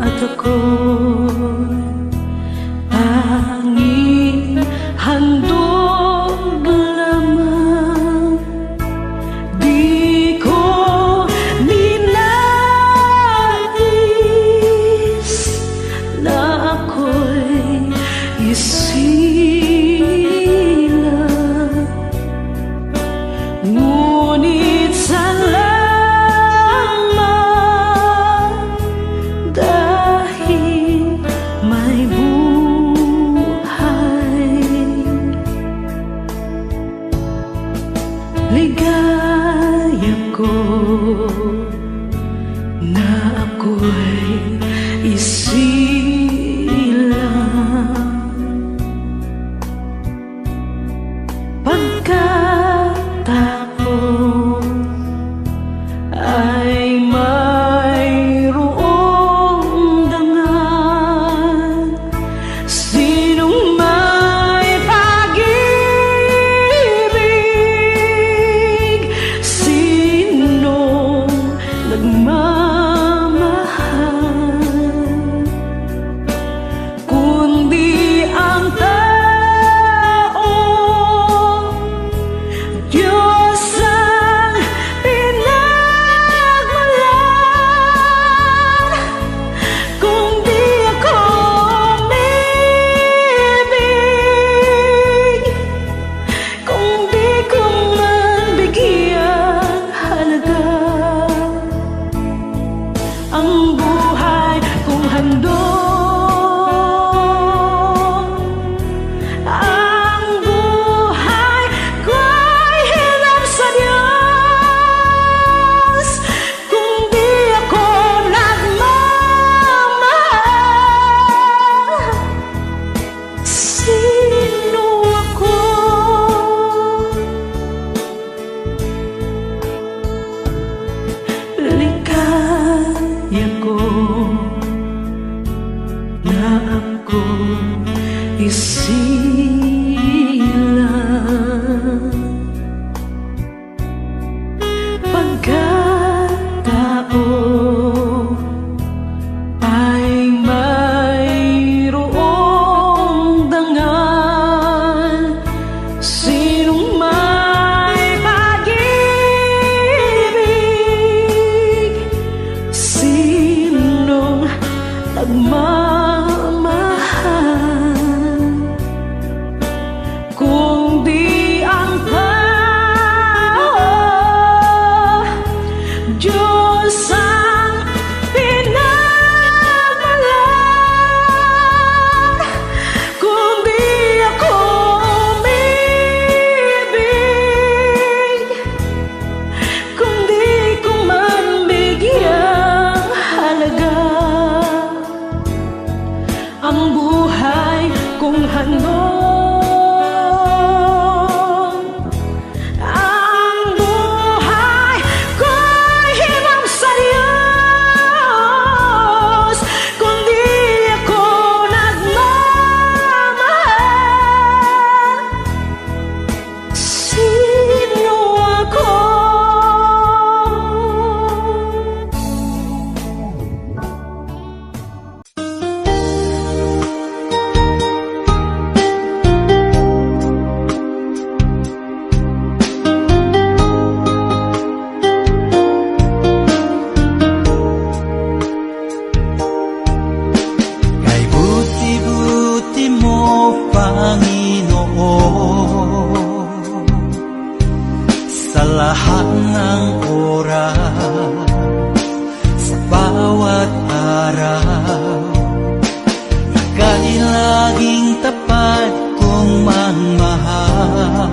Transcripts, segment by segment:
at ako'y tanging handog lamang. Di ko ninais na ako'y isilang, ngunit salamat dahil may buhay. Ligaya ko na ako'y isilang, pagkatapos ay mayroong dangal. Sinong may pag-ibig, sinong nagmamahal, kundi ang tao. Diyos ang pinagmulan. Kung di ako umibig, kung di ko man bigyang halaga ang buhay kong handog, ang buhay ko'y hinap sa Diyos. Kung di ako nagmamahal, sino ako? Ligaya ko na ako isilang, pagkatao ay mayroong dangal. Sinong may pag-ibig, sinong nagmamahal, kung di ang tao. Diyos ang pinagmulan. Kung di ako umibig, kung di ko man bigyang halaga ang buhay kong handog, ang buhay ko'y hinap sa Diyos. Kung di ako nagmamahal, sino ako? Kay buti-buti mo, Panginoon, sa lahat ng oras, sa bawat araw, ika'y laging tapat kong magmahal.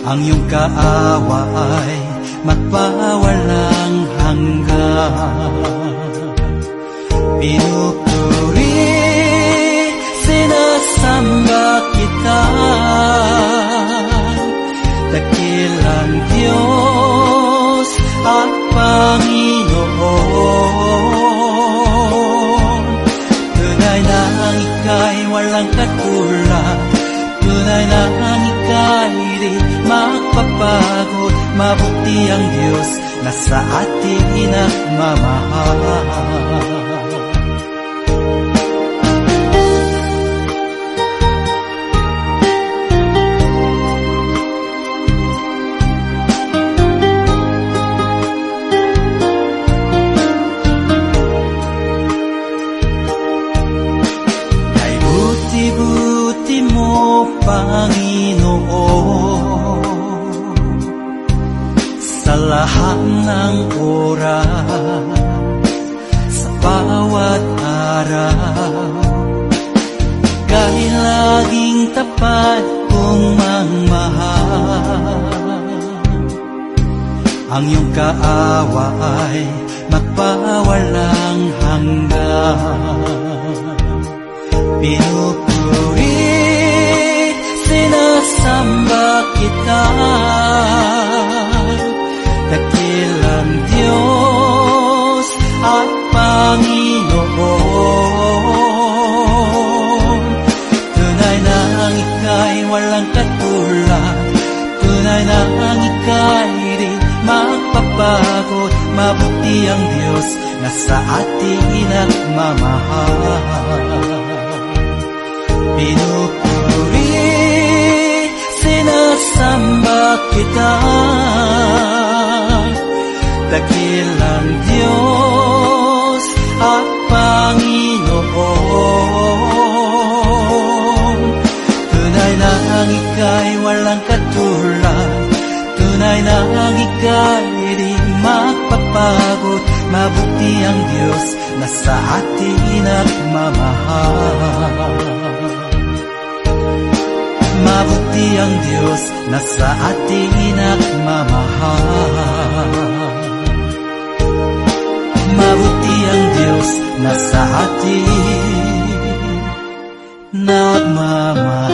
Ang iyong kaawa ay magpawalang hanggan. Pinupuri, sinasamba kita, dakilang Diyos at Panginoon. Tunay na ang ika'y walang katulad, tunay na ang ika'y di magpapagod. Mabuti ang Diyos na sa atin nagmamahal. ng oras sa bawat araw. Kay laging tapat kong mangmahal, ang iyong kaawa ay magpawalang hanggan. Pinupuri, sinasamba kita, dakilang Diyos at Panginoon. Tunay na ang ika'y walang katulad, tunay na ang ika'y di magpapago. Mabuti ang Diyos na sa atin nagmamahal. Pinupuri, sinasamba kita, dakilang Diyos at Panginoon. Tunay na ang ika'y walang katulad, tunay na ang ika'y di magpapagod. Mabuti ang Diyos na sa atin nagmamahal. Mabuti ang Diyos na sa atin nagmamahal. Mabuti ang Diyos na sa atin nagmamahal.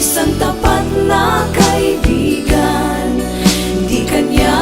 Isang tapat na kaibigan, di kanya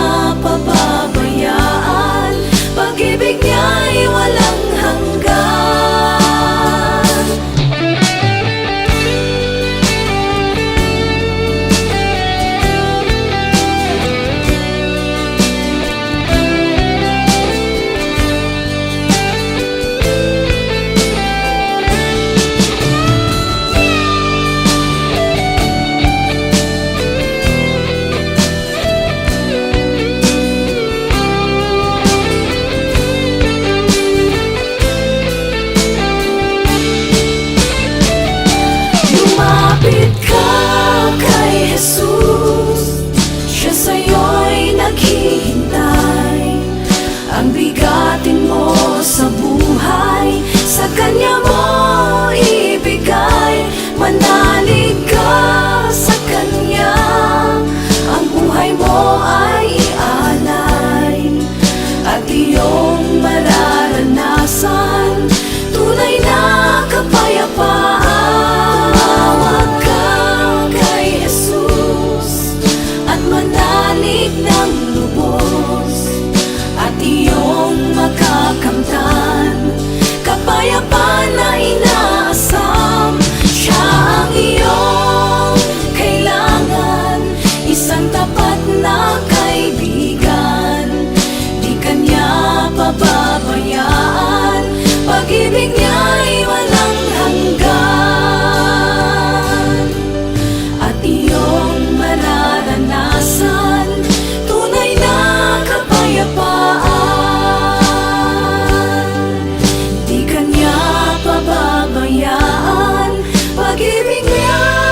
bigyan